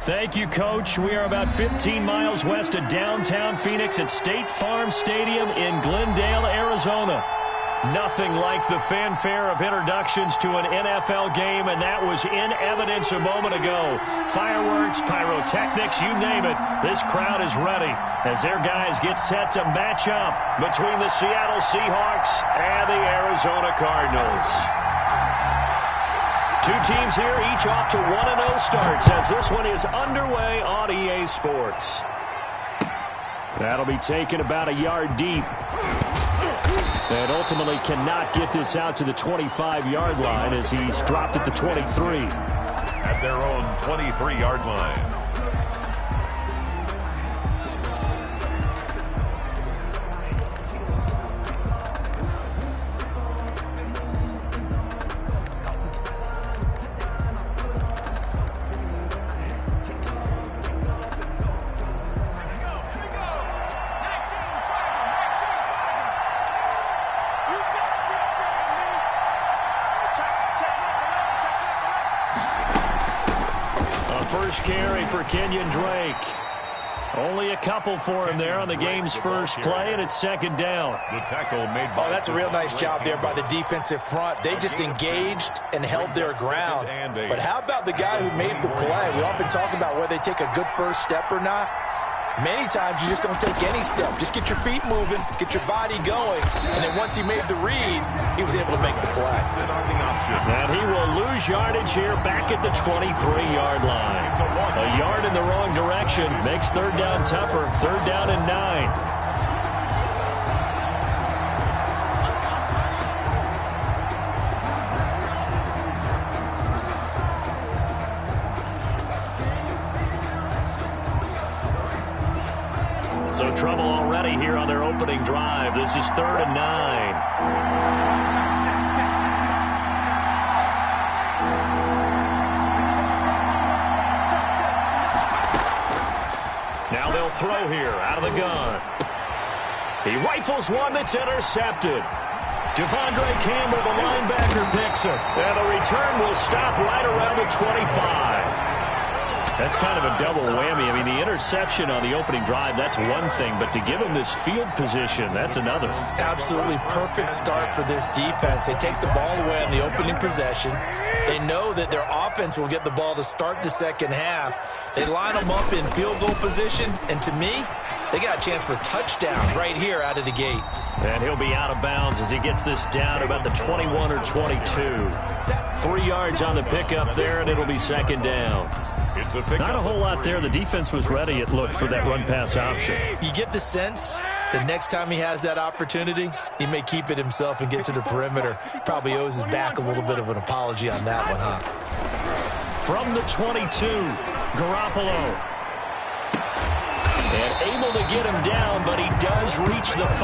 Thank you, Coach. We are about 15 miles west of downtown Phoenix at State Farm Stadium in Glendale, Arizona. Nothing like the fanfare of introductions to an NFL game, and that was in evidence a moment ago. Fireworks, pyrotechnics, you name it. This crowd is ready as their guys get set to match up between the Seattle Seahawks and the Arizona Cardinals. Two teams here, each off to 1-0 starts as this one is underway on EA Sports. That'll be taken about a yard deep. And ultimately cannot get this out to the 25-yard line as he's dropped at the 23. At their own 23-yard line. First carry for Kenyon Drake. Only a couple for him there on the game's first play, and it's second down. The tackle made by that's a real nice job there by the defensive front. They just engaged and held their ground. But how about the guy who made the play? We often talk about whether they take a good first step or not. Many times you just don't take any step. Just get your feet moving, get your body going, and then once he made the read, he was able to make the play. And he will lose yardage here back at the 23-yard line. A yard in the wrong direction makes third down tougher. Third down and 9. So trouble already here on their opening drive. This is third and 9. Now they'll throw here out of the gun. He rifles one that's intercepted. Devondre Campbell, the linebacker, picks him. And the return will stop right around the 25. That's kind of a double whammy. I mean, the interception on the opening drive, that's one thing. But to give him this field position, that's another. Absolutely perfect start for this defense. They take the ball away on the opening possession. They know that their offense will get the ball to start the second half. They line them up in field goal position. And to me, they got a chance for a touchdown right here out of the gate. And he'll be out of bounds as he gets this down about the 21 or 22. 3 yards on the pickup there, and it'll be second down. Not a whole lot there. The defense was ready, it looked, for that run-pass option. You get the sense that next time he has that opportunity, he may keep it himself and get to the perimeter. Probably owes his back a little bit of an apology on that one, huh? From the 22, Garoppolo. And able to get him down, but he does reach the 5.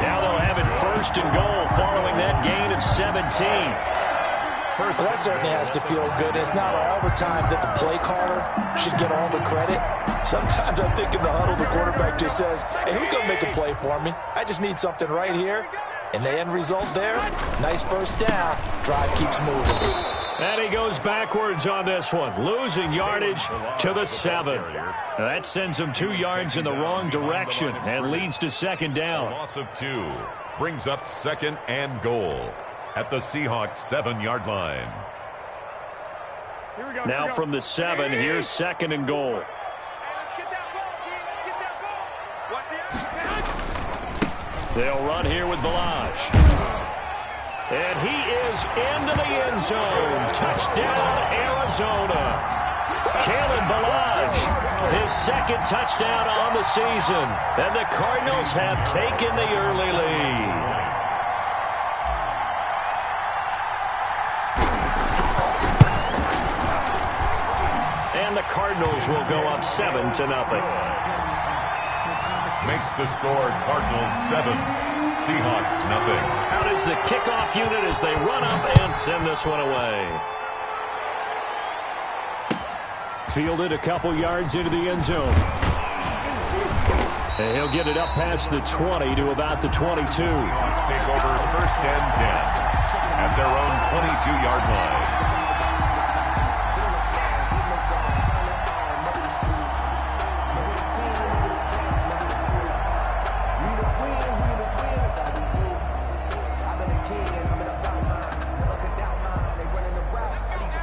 Now they'll have it first and goal following that gain of 17. Well, that certainly has to feel good. It's not all the time that the play caller should get all the credit. Sometimes I think in the huddle, the quarterback just says, hey, who's going to make a play for me? I just need something right here. And the end result there, nice first down. Drive keeps moving. And he goes backwards on this one, losing yardage to the 7. That sends him 2 yards in the wrong direction and leads to second down. Loss of 2 brings up second and goal at the Seahawks 7-yard line. Now from the 7, here's second and goal. They'll run here with Balaj. And he is into the end zone. Touchdown, Arizona. Kalen Balaj, his second touchdown on the season. And the Cardinals have taken the early lead. And the Cardinals will go up 7-0. Makes the score Cardinals 7, Seahawks 0. Out is the kickoff unit as they run up and send this one away. Fielded a couple yards into the end zone. And he'll get it up past the 20 to about the 22. Seahawks take over first and 10 at their own 22-yard line.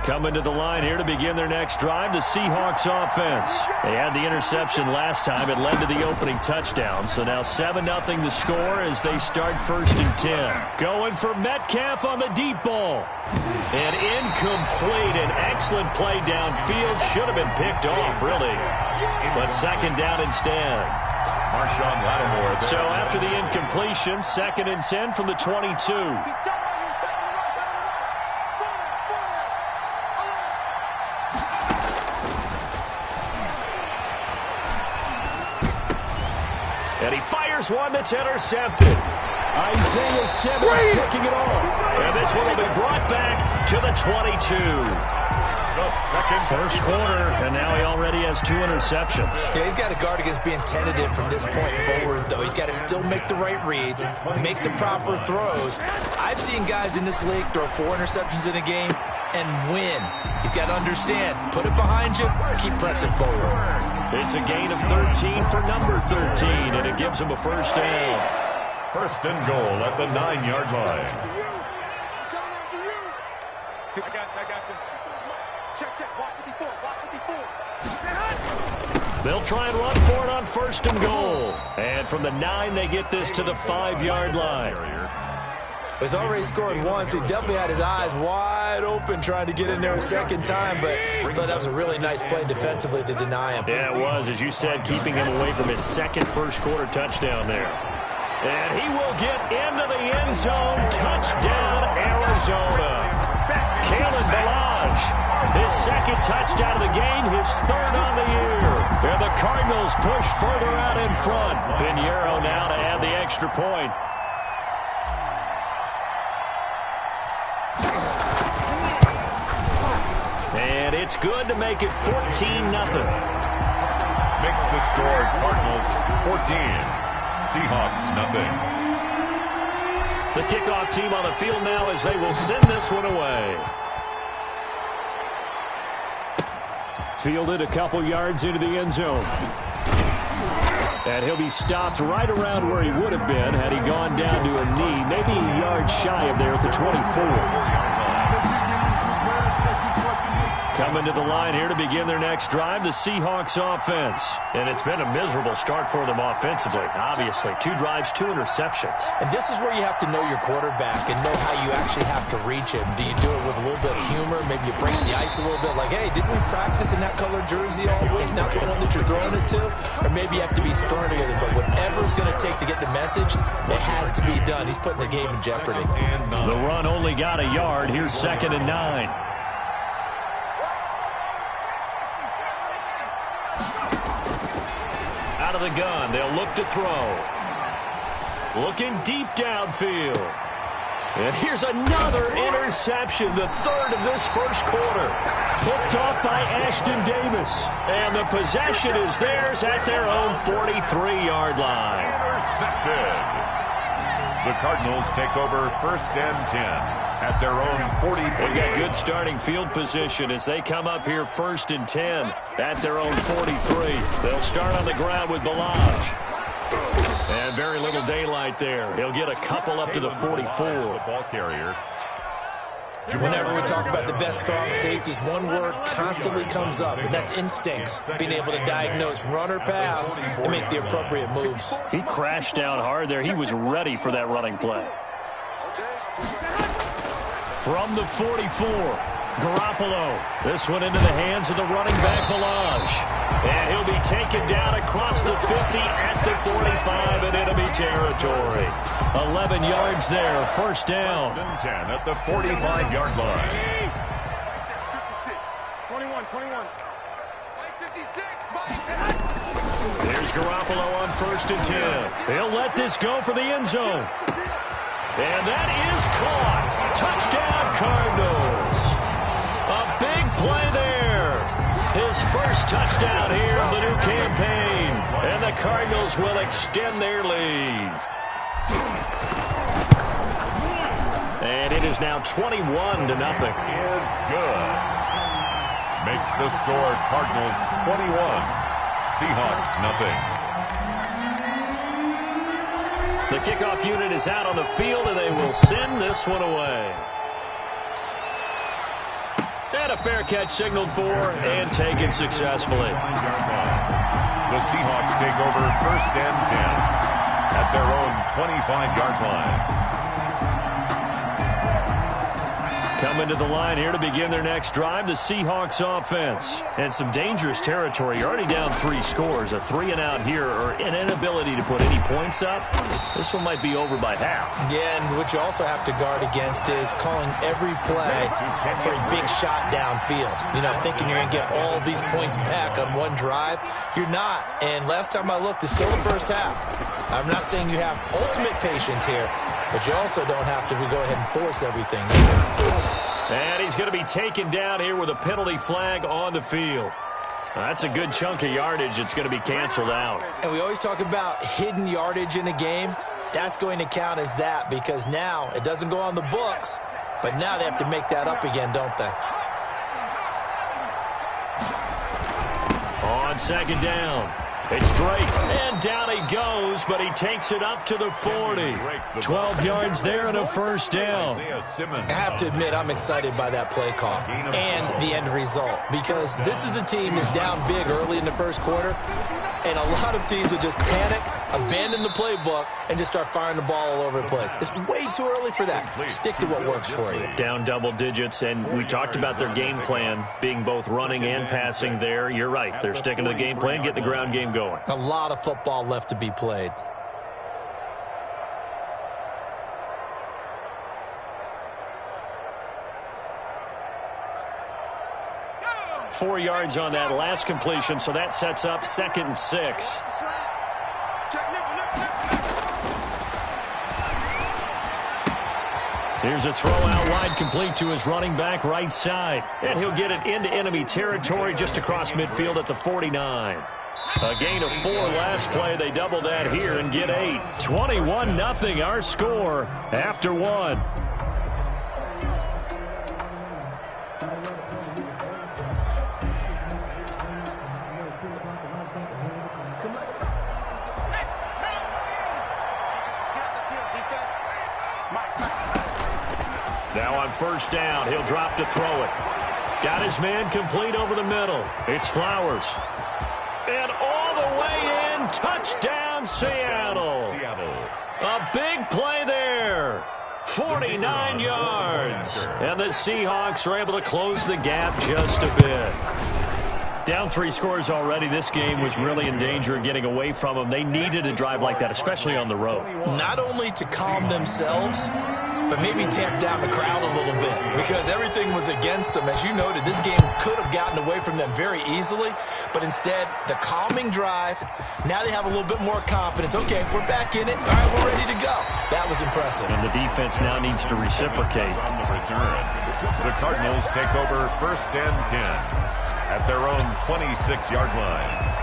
Coming to the line here to begin their next drive, the Seahawks offense. They had the interception last time. It led to the opening touchdown. So now 7-0 the score as they start 1st and 10. Going for Metcalf on the deep ball. And incomplete. An excellent play downfield. Should have been picked off, really. But 2nd down instead. Marshawn Lattimore there. So after the incompletion, 2nd and 10 from the 22. And he fires one that's intercepted. Isaiah Simmons picking it off. And this one will be brought back to the 22. First quarter, and now he already has 2 interceptions. Yeah, he's got to guard against being tentative from this point forward, though. He's got to still make the right reads, make the proper throws. I've seen guys in this league throw 4 interceptions in a game and win. He's got to understand, put it behind you, keep pressing forward. It's a gain of 13 for number 13, and it gives him a 1st down. 1st and goal at the 9-yard line. They'll try and run for it on 1st and goal. And from the 9, they get this to the 5-yard line. He's already scored once. He definitely had his eyes wide open trying to get in there a 2nd time, but I thought that was a really nice play defensively to deny him. Yeah, it was, as you said, keeping him away from his 2nd first-quarter touchdown there. And he will get into the end zone. Touchdown, Arizona. Kalen Ballage, his 2nd touchdown of the game, his 3rd on the year. And the Cardinals push further out in front. Pinheiro now to add the extra point. And it's good to make it 14-0. Makes the score Cardinals 14. Seahawks nothing. The kickoff team on the field now as they will send this one away. Fielded a couple yards into the end zone. And he'll be stopped right around where he would have been had he gone down to a knee, maybe a yard shy of there at the 24. Coming to the line here to begin their next drive, the Seahawks offense. And it's been a miserable start for them offensively. Obviously, 2 drives, 2 interceptions. And this is where you have to know your quarterback and know how you actually have to reach him. Do you do it with a little bit of humor? Maybe you break the ice a little bit like, hey, didn't we practice in that color jersey all week? Not the one that you're throwing it to? Or maybe you have to be stern together. But whatever it's going to take to get the message, it has to be done. He's putting the game in jeopardy. The run only got a yard. Here's 2nd and 9. Out of the gun, they'll look to throw. Looking deep downfield. And here's another interception, the 3rd of this first quarter. Picked off by Ashton Davis. And the possession is theirs at their own 43-yard line. Intercepted. The Cardinals take over 1st and 10 at their own 43. They've got good starting field position as they come up here 1st and 10 at their own 43. They'll start on the ground with Ballage. And very little daylight there. He'll get a couple up to the 44. The ball carrier. Whenever we talk about the best strong safeties, one word constantly comes up, and that's instincts. Being able to diagnose run or pass and make the appropriate moves. He crashed down hard there. He was ready for that running play. From the 44, Garoppolo. This one into the hands of the running back, Ballage. And he'll be taken down across the 50 at the 45 in enemy territory. 11 yards there, 1st down. 1st and 10 at the 45-yard line. 21. There's Garoppolo on 1st and 10. He'll let this go for the end zone. And that is caught. Touchdown, Cardinals. A big play there. His first touchdown here of the new campaign. And the Cardinals will extend their lead. And it is now 21-0. Is good. Makes the score Cardinals 21, Seahawks nothing. The kickoff unit is out on the field, and they will send this one away. And a fair catch signaled for and taken successfully. The Seahawks take over 1st and 10 at their own 25-yard line. Coming to the line here to begin their next drive, the Seahawks offense. And some dangerous territory. You're already down 3 scores. A 3-and-out here or an inability to put any points up. This one might be over by half. Yeah, and what you also have to guard against is calling every play for a big shot downfield. You know, thinking you're going to get all these points back on one drive. You're not. And last time I looked, it's still the first half. I'm not saying you have ultimate patience here, but you also don't have to go ahead and force everything. And he's going to be taken down here with a penalty flag on the field. That's a good chunk of yardage. It's going to be canceled out. And we always talk about hidden yardage in a game. That's going to count as that because now it doesn't go on the books, but now they have to make that up again, don't they? On 2nd down. It's Drake, and down he goes, but he takes it up to the 40. 12 yards there and a 1st down. I have to admit, I'm excited by that play call and the end result because this is a team that's down big early in the 1st quarter, and a lot of teams will just panic, abandon the playbook, and just start firing the ball all over the place. It's way too early for that. Stick to what works for you. Down double digits, and we talked about their game plan being both running and passing there. You're right. They're sticking to the game plan, getting the ground game going. A lot of football left to be played. Go! 4 yards on that last completion, so that sets up 2nd and 6. Here's a throw out wide, complete to his running back right side. And he'll get it into enemy territory just across midfield at the 49. A gain of 4 last play. They double that here and get 8. 21-0 our score after 1. Now on 1st down, he'll drop to throw it. Got his man complete over the middle. It's Flowers. And all the way in, touchdown Seattle. A big play there. 49 yards. And the Seahawks are able to close the gap just a bit. Down 3 scores already. This game was really in danger of getting away from them. They needed a drive like that, especially on the road. Not only to calm themselves, but maybe tamp down the crowd a little bit because everything was against them. As you noted, this game could have gotten away from them very easily, but instead, the calming drive, now they have a little bit more confidence. Okay, we're back in it. All right, we're ready to go. That was impressive. And the defense now needs to reciprocate. On the return, the Cardinals take over 1st and 10 at their own 26-yard line.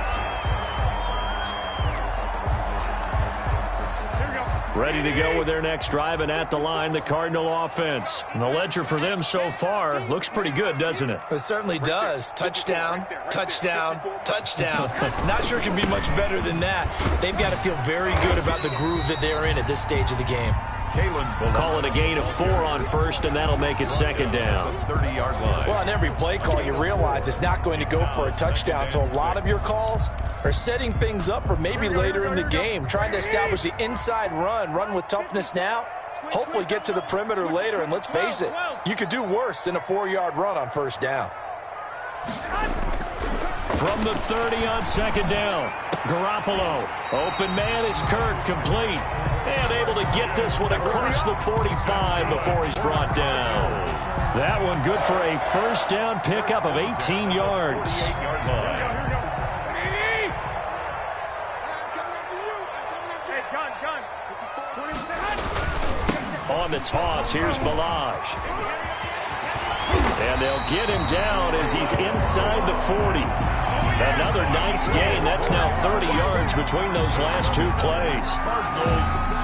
Ready to go with their next drive, and at the line, the Cardinal offense. And the ledger for them so far looks pretty good, doesn't it? It certainly does. Touchdown, touchdown, touchdown. Not sure it can be much better than that. They've got to feel very good about the groove that they're in at this stage of the game. Call it a gain of 4 on 1st, and that'll make it 2nd down. 30-yard line. Well, on every play call, you realize it's not going to go for a touchdown, so a lot of your calls are setting things up for maybe later in the game, trying to establish the inside run with toughness now, hopefully get to the perimeter later, and let's face it, you could do worse than a 4-yard run on 1st down. From the 30 on 2nd down, Garoppolo. Open man is Kirk, complete. And able to get this one across the 45 before he's brought down. That one good for a 1st down pickup of 18 yards. On the toss, here's Balaj. And they'll get him down as he's inside the 40. Another nice gain. That's now 30 yards between those last two plays.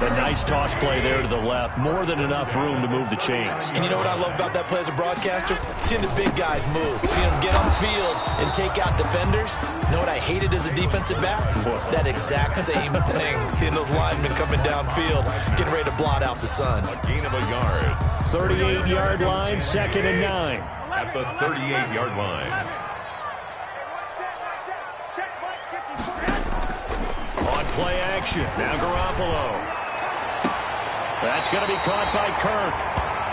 A nice toss play there to the left. More than enough room to move the chains. And you know what I love about that play as a broadcaster? Seeing the big guys move. Seeing them get on the field and take out defenders. You know what I hated as a defensive back? That exact same thing. Seeing those linemen coming downfield, getting ready to blot out the sun. A gain of a yard. 38-yard line, 2nd and 9. At the 38-yard line. On play action, now Garoppolo. That's going to be caught by Kirk.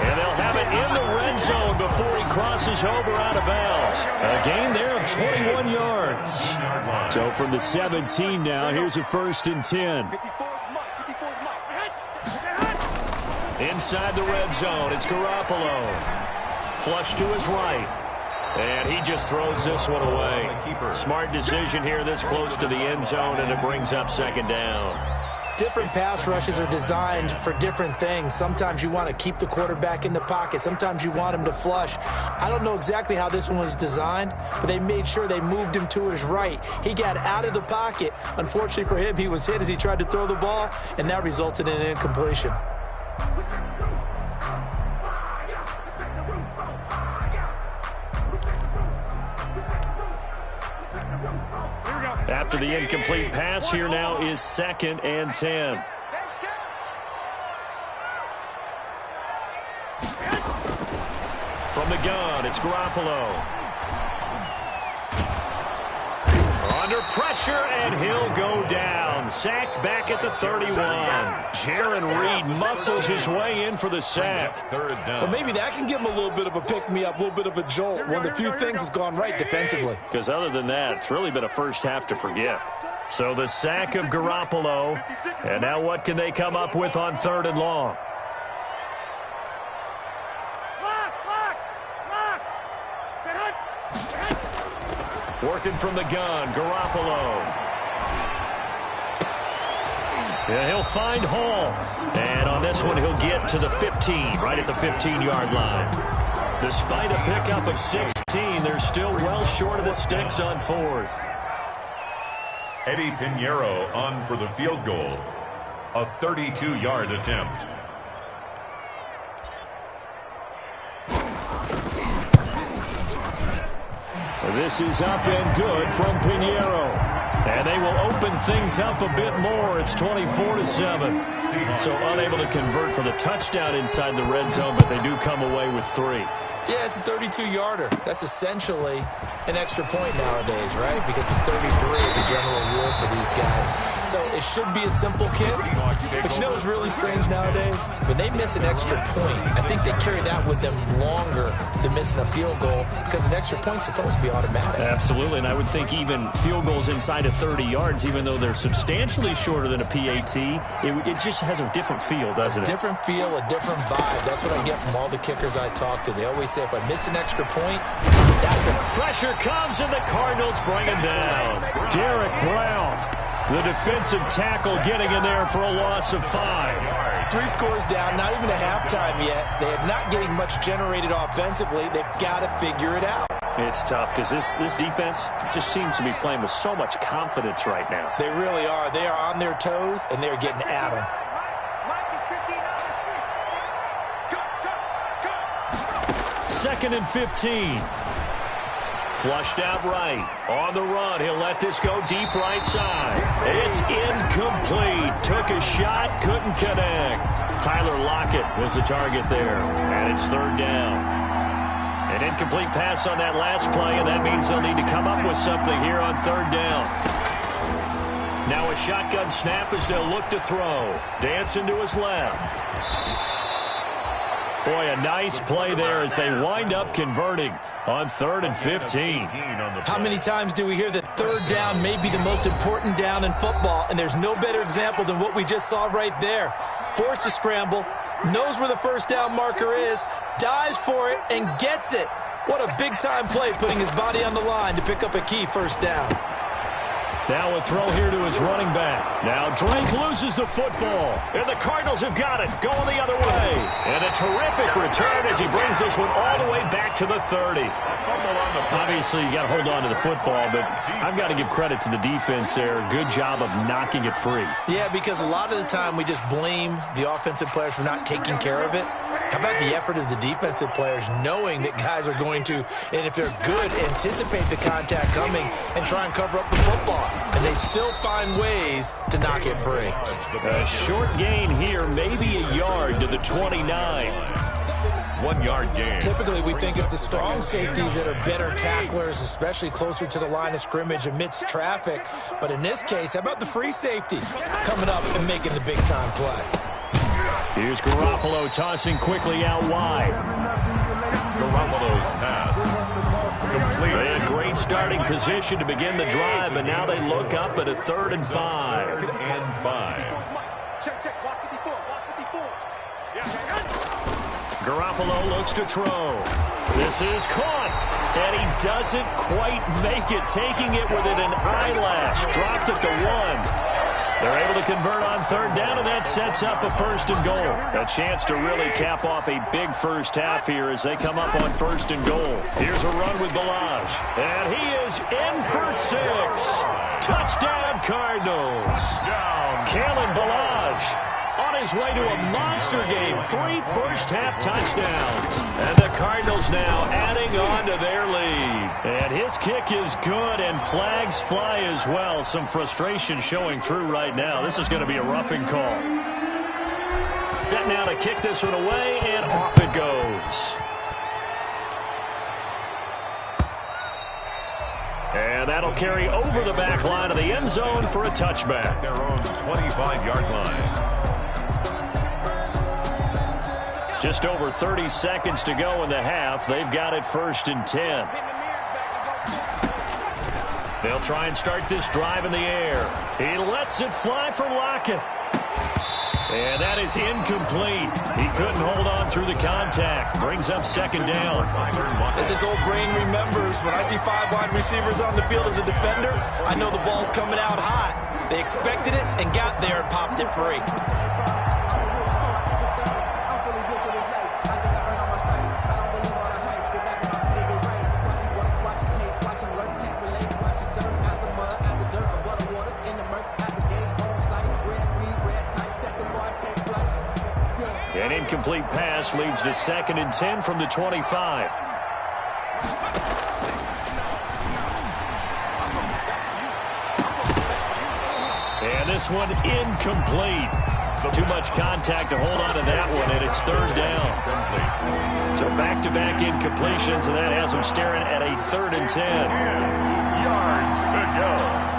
And they'll have it in the red zone before he crosses over out of bounds. A gain there of 21 yards. So from the 17 now, here's a 1st and 10. Inside the red zone, it's Garoppolo. Flush to his right. And he just throws this one away. Smart decision here this close to the end zone, and it brings up 2nd down. Different pass rushes are designed for different things. Sometimes you want to keep the quarterback in the pocket. Sometimes you want him to flush. I don't know exactly how this one was designed, but they made sure they moved him to his right. He got out of the pocket. Unfortunately for him, he was hit as he tried to throw the ball, and that resulted in an incompletion. After the incomplete pass, here now is 2nd and 10. From the gun, it's Garoppolo. Under pressure, and he'll go down. Sacked back at the 31. Jaron Reed muscles his way in for the sack. Well, maybe that can give him a little bit of a pick-me-up, a little bit of a jolt. One of the few things that's gone right defensively. Because other than that, it's really been a first half to forget. So the sack of Garoppolo. And now what can they come up with on 3rd and long? Working from the gun, Garoppolo. Yeah, he'll find Hall. And on this one, he'll get to the 15, right at the 15-yard line. Despite a pickup of 16, they're still well short of the sticks on 4th. Eddie Pinheiro on for the field goal. A 32-yard attempt. This is up and good from Pinheiro. And they will open things up a bit more. It's 24-7. So unable to convert for the touchdown inside the red zone, but they do come away with 3. Yeah, it's a 32-yarder. That's essentially an extra point nowadays, right? Because it's 33 is the general rule for these guys. So it should be a simple kick. But you know what's really strange nowadays? When they miss an extra point, I think they carry that with them longer than missing a field goal because an extra point's supposed to be automatic. Absolutely, and I would think even field goals inside of 30 yards, even though they're substantially shorter than a PAT, it just has a different feel, doesn't it? A different feel, a different vibe. That's what I get from all the kickers I talk to. They always say, if I miss an extra point, that's the pressure comes, and the Cardinals bring him down. Derek Brown, the defensive tackle, getting in there for a loss of 5. 3 scores down, not even a halftime yet. They are not getting much generated offensively. They've got to figure it out. It's tough because this defense just seems to be playing with so much confidence right now. They really are. They are on their toes, and they're getting at them. 2nd and 15. Flushed out right. On the run, he'll let this go deep right side. It's incomplete. Took a shot, couldn't connect. Tyler Lockett was the target there. And it's 3rd down. An incomplete pass on that last play, and that means they'll need to come up with something here on 3rd down. Now a shotgun snap as they'll look to throw. Dancing to his left. Boy, a nice play there as they wind up converting on 3rd and 15. How many times do we hear that 3rd down may be the most important down in football, and there's no better example than what we just saw right there. Forced to scramble, knows where the 1st down marker is, dives for it, and gets it. What a big-time play, putting his body on the line to pick up a key 1st down. Now a throw here to his running back. Now Drake loses the football. And the Cardinals have got it, going the other way. And a terrific return as he brings this one all the way back to the 30. Obviously, you got to hold on to the football, but I've got to give credit to the defense there. Good job of knocking it free. Yeah, because a lot of the time we just blame the offensive players for not taking care of it. How about the effort of the defensive players knowing that guys are going to, and if they're good, anticipate the contact coming and try and cover up the football. And they still find ways to knock it free. A short gain here, maybe a yard to the 29. 1 yard gain. Typically, we think it's the strong safeties that are better tacklers, especially closer to the line of scrimmage amidst traffic. But in this case, how about the free safety coming up and making the big-time play? Here's Garoppolo tossing quickly out wide. Garoppolo's pass complete. They had a great starting position to begin the drive, but now they look up at a 3rd and 5. 3rd and 5. Garoppolo looks to throw. This is caught, and he doesn't quite make it, taking it within an eyelash. Dropped at the 1. They're able to convert on 3rd down, and that sets up a 1st and goal. A chance to really cap off a big first half here as they come up on 1st and goal. Here's a run with Balaj, and he is in for 6. Touchdown, Cardinals. Kalen Balaj on his way to a monster game. 3 first-half touchdowns. And the Cardinals now adding on to their lead. And his kick is good, and flags fly as well. Some frustration showing through right now. This is going to be a roughing call. Set now to kick this one away, and off it goes. And that'll carry over the back line of the end zone for a touchback. Their own 25-yard line. Just over 30 seconds to go in the half. They've got it 1st and 10. They'll try and start this drive in the air. He lets it fly for Lockett. And that is incomplete. He couldn't hold on through the contact. Brings up 2nd down. As his old brain remembers, when I see 5 wide receivers on the field as a defender, I know the ball's coming out hot. They expected it and got there and popped it free. An incomplete pass leads to 2nd and 10 from the 25. And this one incomplete. Too much contact to hold on to that one, and it's 3rd down. So back-to-back incompletions, and that has them staring at a 3rd and 10. Yards to go.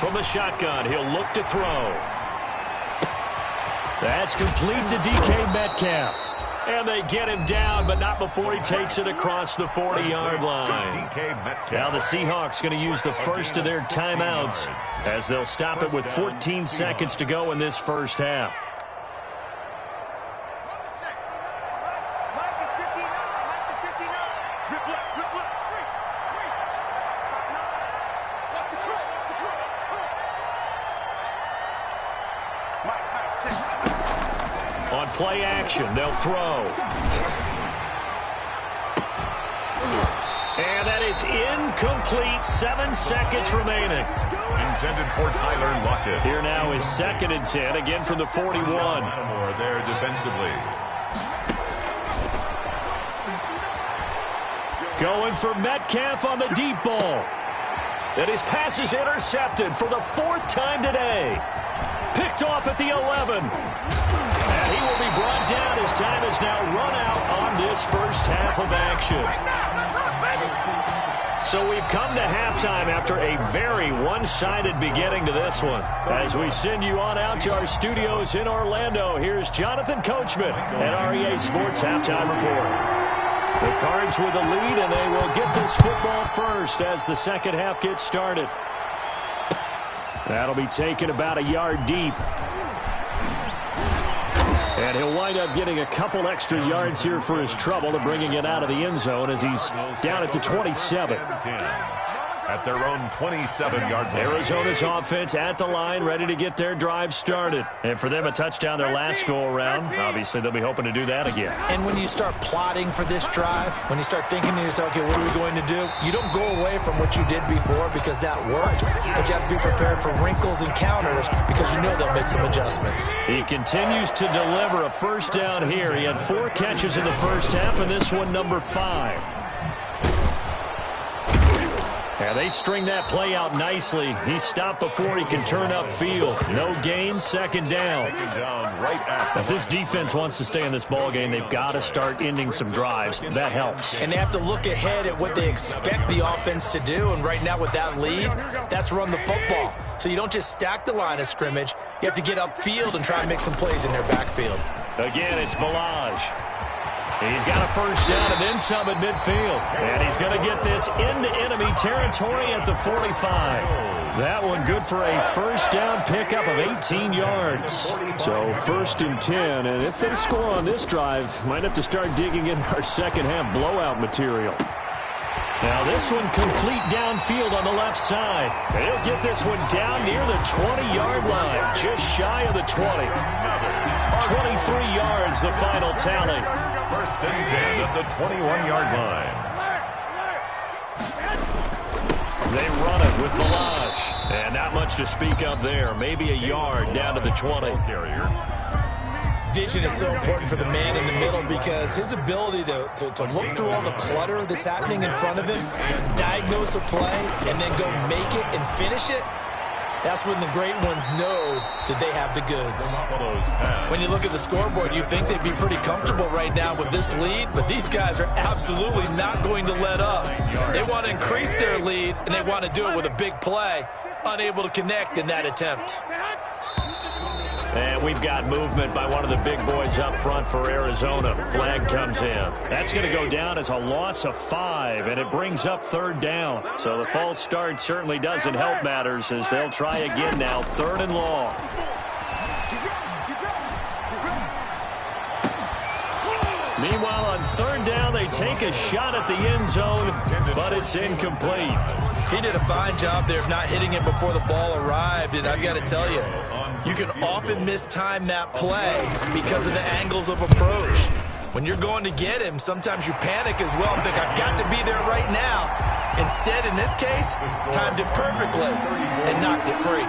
From the shotgun, he'll look to throw. That's complete to DK Metcalf. And they get him down, but not before he takes it across the 40-yard line. Now the Seahawks going to use the first of their timeouts as they'll stop it with 14 seconds to go in this first half. On play action, they'll throw. And that is incomplete. 7 seconds remaining. Intended for Tyler Lockett. Here now is 2nd and 10, again from the 41. More there defensively. Going for Metcalf on the deep ball. And his pass is intercepted for the 4th time today. Picked off at the 11. And he will be brought down as time has now run out on this first half of action. So we've come to halftime after a very one-sided beginning to this one. As we send you on out to our studios in Orlando, here's Jonathan Coachman at REA Sports Halftime Report. The Cards with the lead, and they will get this football first as the second half gets started. That'll be taken about a yard deep. And he'll wind up getting a couple extra yards here for his trouble and bringing it out of the end zone as he's down at the 27. At their own 27-yard line. Arizona's offense at the line, ready to get their drive started. And for them, a touchdown their last go-around. Obviously, they'll be hoping to do that again. And when you start plotting for this drive, when you start thinking to yourself, okay, what are we going to do? You don't go away from what you did before because that worked. But you have to be prepared for wrinkles and counters because you know they'll make some adjustments. He continues to deliver a first down here. He had 4 catches in the first half, and this one number 5. Yeah, they string that play out nicely. He's stopped before he can turn upfield. No gain, second down. If this defense wants to stay in this ballgame, they've got to start ending some drives. That helps. And they have to look ahead at what they expect the offense to do. And right now with that lead, that's run the football. So you don't just stack the line of scrimmage. You have to get upfield and try and make some plays in their backfield. Again, it's Balaj. He's got a first down and then some at midfield. And he's going to get this into enemy territory at the 45. That one good for a first down pickup of 18 yards. So 1st and 10. And if they score on this drive, might have to start digging in our second half blowout material. Now this one complete downfield on the left side. And he'll get this one down near the 20-yard line. Just shy of the 20. 23 yards the final tally. 1st and 10 at the 21-yard line. They run it with Balaj. And not much to speak of there. Maybe a yard down to the 20. Vision is so important for the man in the middle because his ability to look through all the clutter that's happening in front of him, diagnose a play, and then go make it and finish it, that's when the great ones know that they have the goods. When you look at the scoreboard, you'd think they'd be pretty comfortable right now with this lead, but these guys are absolutely not going to let up. They want to increase their lead, and they want to do it with a big play, unable to connect in that attempt. And we've got movement by one of the big boys up front for Arizona. Flag comes in. That's going to go down as a loss of 5, and it brings up 3rd down. So the false start certainly doesn't help matters as they'll try again now, 3rd and long. Meanwhile, on 3rd down, they take a shot at the end zone, but it's incomplete. He did a fine job there of not hitting it before the ball arrived, and I've got to tell you, you can often mistime that play because of the angles of approach. When you're going to get him, sometimes you panic as well and think, I've got to be there right now. Instead, in this case, timed it perfectly and knocked it free.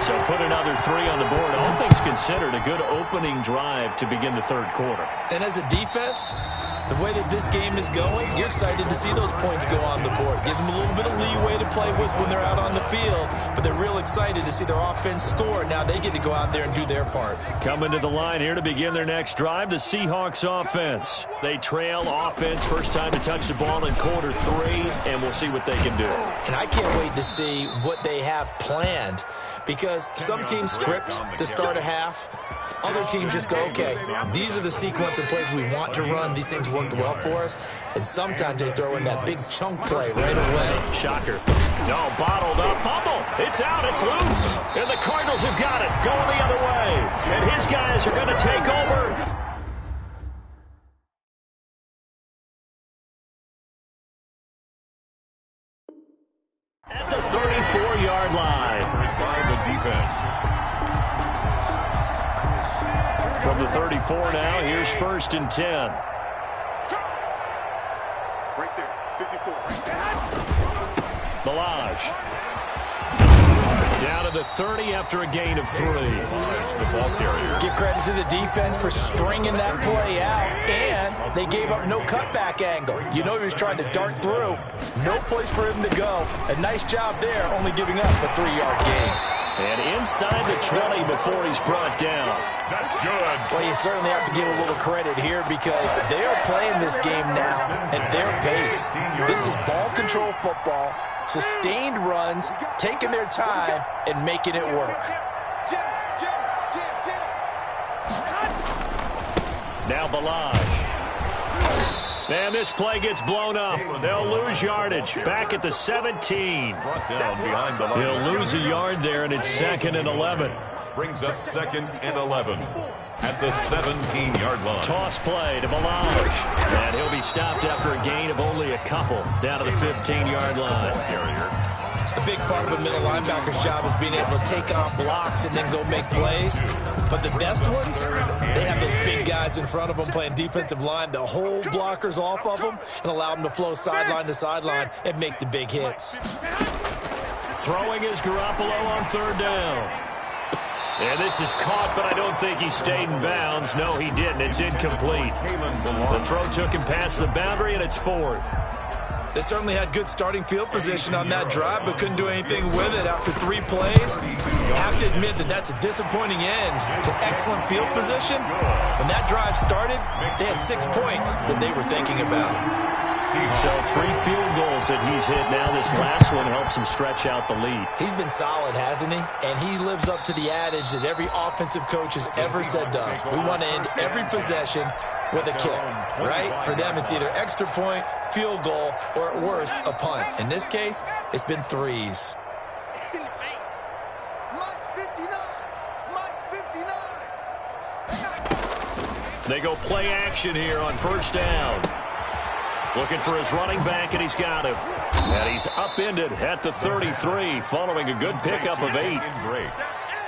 So put another 3 on the board. All things considered, a good opening drive to begin the 3rd quarter. And as a defense, the way that this game is going, you're excited to see those points go on the board. Gives them a little bit of leeway to play with when they're out on the field, but they're real excited to see their offense score. Now they get to go out there and do their part. Coming to the line here to begin their next drive, the Seahawks offense. They trail offense, first time to touch the ball in quarter 3, and we'll see what they can do. And I can't wait to see what they have planned because some teams script to start a half. Other teams just go, okay, these are the sequence of plays we want to run. These things worked well for us. And sometimes they throw in that big chunk play right away. Shocker. No, bottled up. Fumble. It's out. It's loose. And the Cardinals have got it. Going the other way. And his guys are going to take over. At the 34-yard line. By the defense. From the 34 now, here's 1st and 10. Right there, 54. Balaj. Down to the 30 after a gain of 3. The ball carrier. Give credit to the defense for stringing that play out, and they gave up no cutback angle. You know he was trying to dart through. No place for him to go. A nice job there, only giving up a 3-yard gain. And inside the 20 before he's brought down. That's good. Well, you certainly have to give a little credit here because they are playing this game now at their pace. This is ball control football, sustained runs, taking their time, and making it work. Now Balaj. And this play gets blown up. They'll lose yardage. Back at the 17. Brought down behind the line. He'll lose a yard there, and it's 2nd and 11. Brings up 2nd and 11. at the 17-yard line. Toss play to Melange. And he'll be stopped after a gain of only a couple down to the 15-yard line. A big part of a middle linebacker's job is being able to take on blocks and then go make plays. But the best ones, they have those big guys in front of them playing defensive line to hold blockers off of them and allow them to flow sideline to sideline and make the big hits. Throwing is Garoppolo on third down. And this is caught, but I don't think he stayed in bounds. No, he didn't. It's incomplete. The throw took him past the boundary, and it's fourth. They certainly had good starting field position on that drive, but couldn't do anything with it after 3 plays. You have to admit that that's a disappointing end to excellent field position. When that drive started, they had 6 points that they were thinking about. So 3 field goals that he's hit now. This last one helps him stretch out the lead. He's been solid, hasn't he? And he lives up to the adage that every offensive coach has ever said to us. We want to end every possession with a kick, right? For them, it's either extra point, field goal, or at worst, a punt. In this case, it's been 3s. They go play action here on first down. Looking for his running back, and he's got him. And he's upended at the 33, following a good pickup of 8.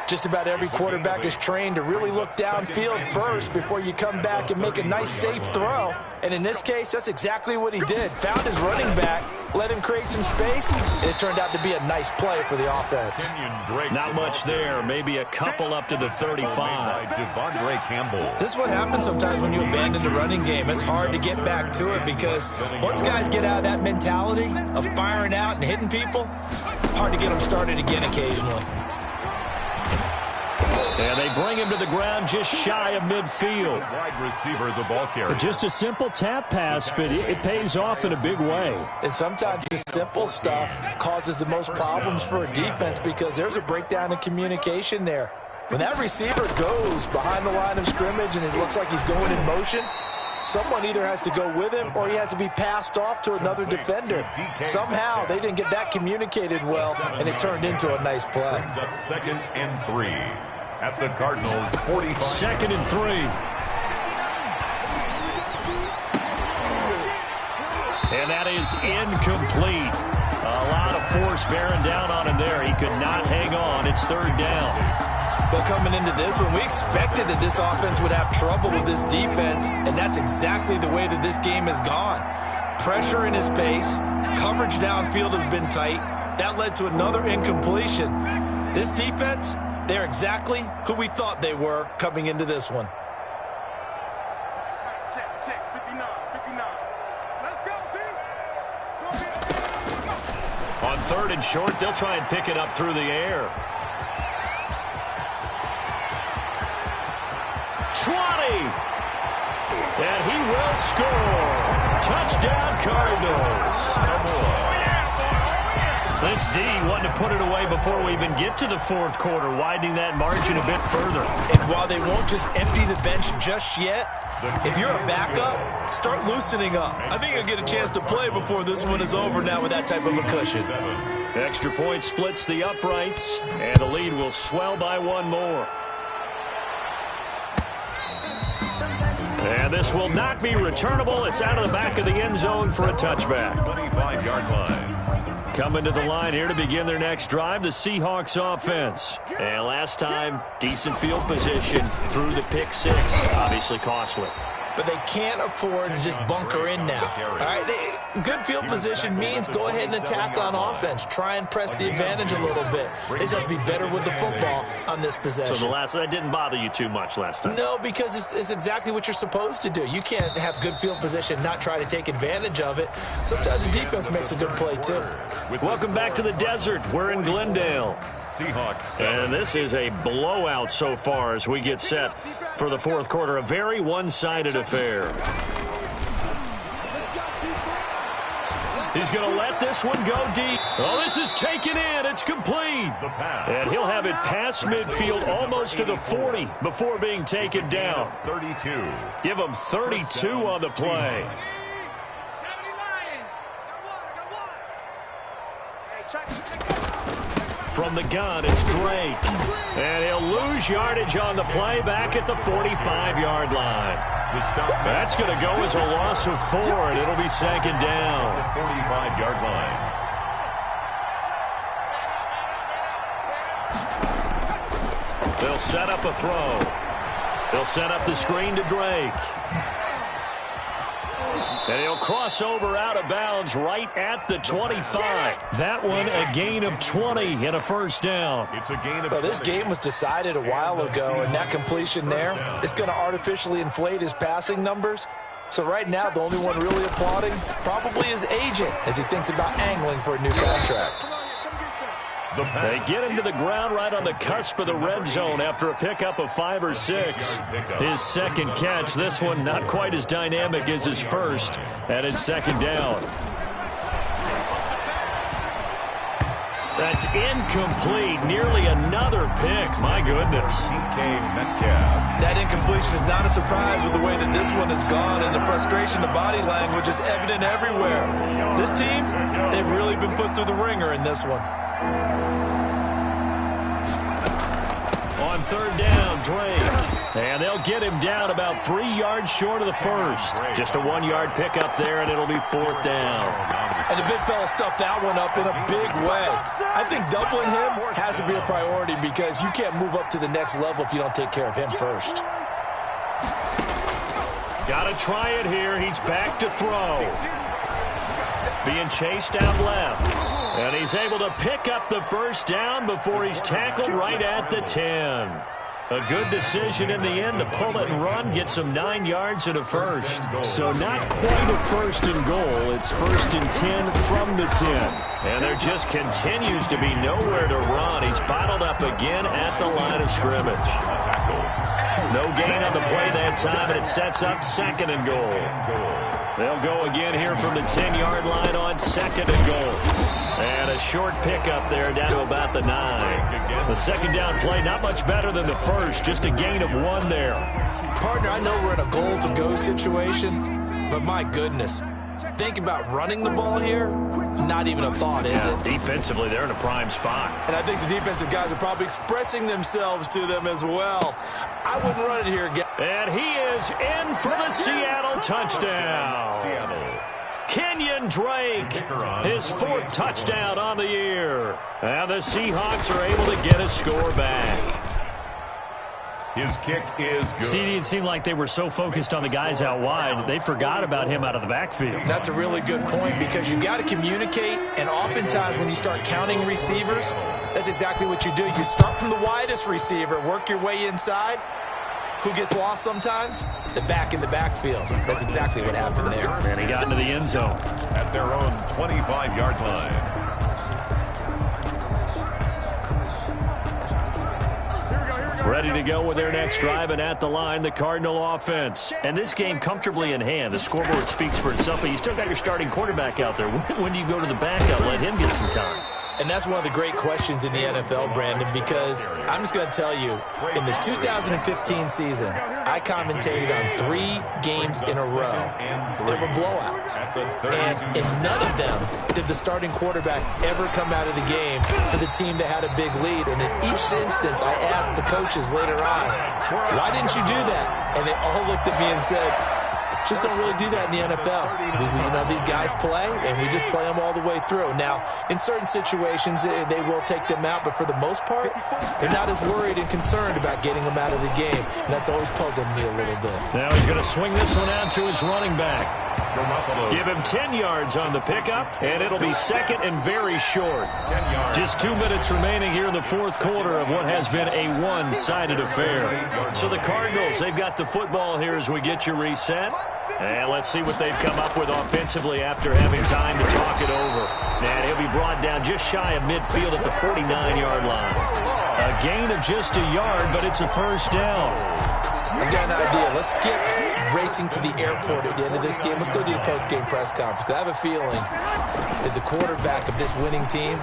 Just about every quarterback is trained to really look downfield first before you come back and make a nice, safe throw. And in this case, that's exactly what he did. Found his running back, let him create some space, and it turned out to be a nice play for the offense. Not much there. Maybe a couple up to the 35. This is what happens sometimes when you abandon the running game. It's hard to get back to it because once guys get out of that mentality of firing out and hitting people, hard to get them started again occasionally. And they bring him to the ground just shy of midfield. Wide receiver, the ball carrier. Just a simple tap pass, but it pays off in a big way. And sometimes the simple stuff causes the most problems for a defense because there's a breakdown in communication there. When that receiver goes behind the line of scrimmage and it looks like he's going in motion, someone either has to go with him or he has to be passed off to another defender. Somehow they didn't get that communicated well, and it turned into a nice play. Brings up 2nd and 3. At the Cardinals, 45. 2nd and 3. And that is incomplete. A lot of force bearing down on him there. He could not hang on. It's 3rd down. Well, coming into this one, we expected that this offense would have trouble with this defense, and that's exactly the way that this game has gone. Pressure in his face. Coverage downfield has been tight. That led to another incompletion. This defense, they're exactly who we thought they were coming into this one. Check, 59. Let's go, D. On 3rd and short, they'll try and pick it up through the air. 20. And he will score. Touchdown, Cardinals. This D wanting to put it away before we even get to the 4th quarter, widening that margin a bit further. And while they won't just empty the bench just yet, if you're a backup, start loosening up. I think you'll get a chance to play before this one is over now with that type of a cushion. Extra point splits the uprights, and the lead will swell by 1 more. And this will not be returnable. It's out of the back of the end zone for a touchback. 25-yard line. Coming to the line here to begin their next drive, the Seahawks offense. And last time, decent field position through the pick 6. Obviously costly. But they can't afford to just bunker in now. All right, good field position means go ahead and attack on offense. Try and press the advantage a little bit. They just have to be better with the football on this possession. So that didn't bother you too much last time? No, because it's exactly what you're supposed to do. You can't have good field position, not try to take advantage of it. Sometimes the defense makes a good play, too. Welcome back to the desert. We're in Glendale. Seahawks. And this is a blowout so far as we get set for the 4th quarter. A very one-sided affair. He's going to let this one go deep. Oh, this is taken in. It's complete. And he'll have it past midfield almost to the 40 before being taken down. 32. Give him 32 on the play. From the gun, it's Drake. And he'll lose yardage on the play back at the 45-yard line. That's going to go as a loss of 4, and it'll be second down. The 45-yard line. They'll set up a throw. They'll set up the screen to Drake. And he'll cross over out of bounds right at the 25. That one a gain of 20 and a first down. It's a gain of 20. Well, this game was decided a while ago, and that completion there is going to artificially inflate his passing numbers. So right now, the only one really applauding probably his agent as he thinks about angling for a new contract. They get him to the ground right on the cusp of the red zone after a pickup of 5 or 6. His second catch, this one not quite as dynamic as his first, and it's second down. That's incomplete. Nearly another pick. My goodness. That incompletion is not a surprise with the way that this one has gone, and the frustration, the body language is evident everywhere. This team, they've really been put through the ringer in this one. On third down, Drake. And they'll get him down about 3 yards short of the first. Just a 1-yard pickup there, and it'll be fourth down. And the big fella stuffed that one up in a big way. I think doubling him has to be a priority because you can't move up to the next level if you don't take care of him first. Got to try it here. He's back to throw. Being chased out left. And he's able to pick up the first down before he's tackled right at the 10. A good decision in the end to pull it and run, get some 9 yards and a first. So not quite a first and goal. It's first and 10 from the 10. And there just continues to be nowhere to run. He's bottled up again at the line of scrimmage. No gain on the play that time, and it sets up second and goal. They'll go again here from the 10-yard line on second and goal. And a short pickup there down to about the 9. The second down play not much better than the first, just a gain of 1 there. Partner, I know we're in a goal-to-go situation, but my goodness, think about running the ball here, not even a thought, is it? Defensively, they're in a prime spot. And I think the defensive guys are probably expressing themselves to them as well. I wouldn't run it here again. And he is in for the Seattle touchdown. Kenyon Drake, his 4th touchdown on the year. And the Seahawks are able to get a score back. His kick is good. CD, it seemed like they were so focused on the guys out wide, they forgot about him out of the backfield. That's a really good point because you've got to communicate, and oftentimes when you start counting receivers, that's exactly what you do. You start from the widest receiver, work your way inside. Who gets lost sometimes? The back in the backfield. That's exactly what happened there. And he got into the end zone. At their own 25-yard line. Ready to go with their next drive, and at the line, the Cardinal offense. And this game comfortably in hand. The scoreboard speaks for itself, but you still got your starting quarterback out there. When do you go to the backup, let him get some time? And that's one of the great questions in the NFL, Brandon, because I'm just going to tell you, in the 2015 season, I commentated on 3 games in a row. There were blowouts. And in none of them did the starting quarterback ever come out of the game for the team that had a big lead. And in each instance, I asked the coaches later on, why didn't you do that? And they all looked at me and said, just don't really do that in the NFL. These guys play, and we just play them all the way through. Now, in certain situations, they will take them out, but for the most part, they're not as worried and concerned about getting them out of the game, and that's always puzzled me a little bit. Now he's going to swing this one out to his running back. Give him 10 yards on the pickup, and it'll be second and very short. Just 2 minutes remaining here in the fourth quarter of what has been a one-sided affair. So the Cardinals, they've got the football here as we get you reset. And let's see what they've come up with offensively after having time to talk it over. And he'll be brought down just shy of midfield at the 49-yard line. A gain of just a yard, but it's a first down. I've got an idea. Let's skip racing to the airport at the end of this game. Let's go to the post-game press conference. I have a feeling that the quarterback of this winning team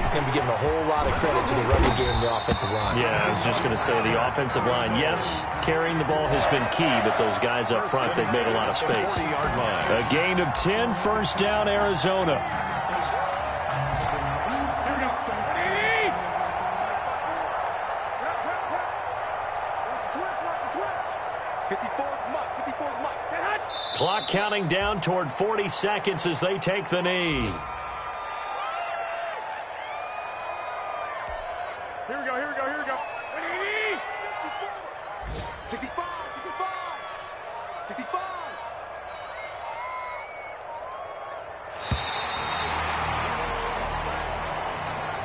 is going to be giving a whole lot of credit to the running game and the offensive line. Yeah, I was just going to say the offensive line, yes, carrying the ball has been key, but those guys up front, they've made a lot of space. A gain of 10, first down, Arizona. 54's Mike. 54's Mike. Clock counting down toward 40 seconds as they take the knee. Here we go, here we go, here we go. 65, 65, 65.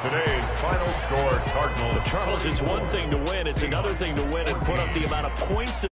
Today's final score, Cardinals. Charles, it's one thing to win. It's another thing to win and put up the amount of points